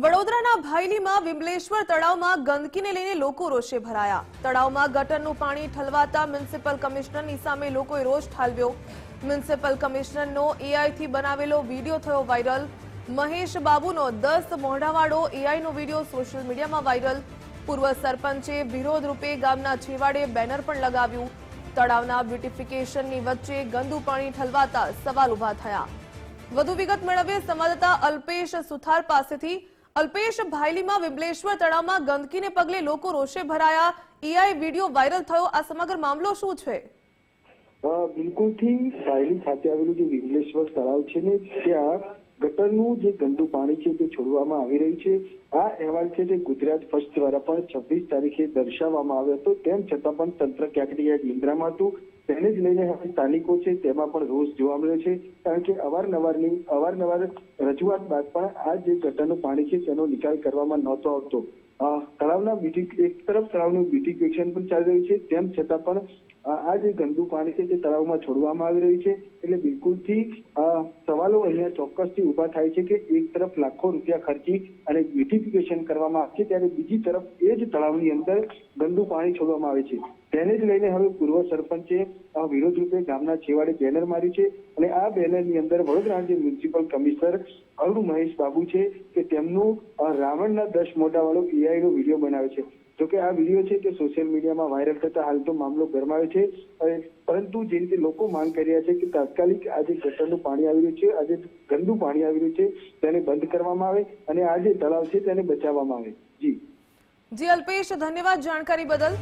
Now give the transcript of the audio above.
વડોદરાના ભાયલીમાં વિમલેશ્વર તળાવમાં ગંદકીને લઈને લોકો રોષે ભરાયા। તળાવમાં ગટરનું પાણી ઠલવાતા મ્યુનિસિપલ કમિશનરની સામે લોકોએ રોષ ઠાલવ્યો। મ્યુનિસિપલ કમિશનરનો એઆઈથી બનાવેલો વિડીયો થયો વાયરલ। મહેશ બાબુનો 10 મોઢાવાળો એઆઈનો વિડીયો સોશિયલ મીડિયામાં વાયરલ। પૂર્વ સરપંચે વિરોધ રૂપે ગામના છેવાડે બેનર પણ લગાવ્યું। તળાવના બ્યુટિફિકેશનની વચ્ચે ગંદુ પાણી ઠલવાતા સવાલ ઉભા થયા। વધુ વિગત મેળવીએ સંવાદદાતા અલ્પેશ સુથાર પાસેથી। અલ્પેશ, ભાયલીમાં વિમલેશ્વર તળાવમાં ગંદકીને પગલે લોકો રોષે ભરાયા। એઆઈ વિડીયો વાયરલ થયો, આ સમગ્ર મામલો શું છે? બિલકુલથી ભાયલી ખાતે આવેલું જે વિમલેશ્વર તળાવ છે ને ત્યાં ગટરનું જે ગંદુ પાણી છે તે છોડવામાં આવી રહ્યું છે। આ અહેવાલ છે તે ગુજરાત ફર્સ્ટ દ્વારા પણ 26 તારીખે દર્શાવવામાં આવ્યો હતો। તેમ છતાં પણ તંત્ર ક્યાંક ને ક્યાંક નિંદ્રામાં હતું। તેને જ લઈને હવે સ્થાનિકો છે તેમાં પણ રોષ જોવા મળ્યો છે, કારણ કે અવારનવાર રજૂઆત બાદ પણ આ જે ગટરનું પાણી છે તેનો નિકાલ કરવામાં નહોતો આવતો। તળાવના એક તરફ તળાવનું બ્યુટિફિકેશન પણ ચાલી રહ્યું છે, તેમ છતાં પણ આ જે ગંદુ પાણી છે તે તળાવમાં છોડવામાં આવી રહ્યું છે। એટલે બિલકુલથી સવાલો અહીંયા ચોક્કસથી ઉભા થાય છે કે એક તરફ લાખો રૂપિયા ખર્ચી અને બ્યુટિફિકેશન કરવામાં આવે છે, ત્યારે બીજી તરફ એ જ તળાવની અંદર ગંદુ પાણી છોડવામાં આવે છે। તેને જ લઈને હવે પૂર્વ સરપંચે વિરોધ રૂપે ગામના છેવાડે બેનર માર્યું છે અને આ બેનરની અંદર વડોદરાના જે મ્યુનિસિપલ કમિશનર અરુણ મહેશ બાબુ છે કે તેમનું રાવણના 10 મોઢાવાળો એઆઈનો વિડીયો બનાવ્યો છે। જોકે આ વિડીયો છે તે સોશિયલ મીડિયામાં વાયરલ થતા હાલ તો મામલો ગરમાયો છે, પરંતુ જે રીતે લોકો માંગ કરી રહ્યા છે કે તાત્કાલિક આ જે ગટરનું પાણી આવી રહ્યું છે, આ જે ગંદુ પાણી આવી રહ્યું છે તેને બંધ કરવામાં આવે અને આ જે તળાવ છે તેને બચાવવામાં આવે। જી અલ્પેશ, ધન્યવાદ જાણકારી બદલ।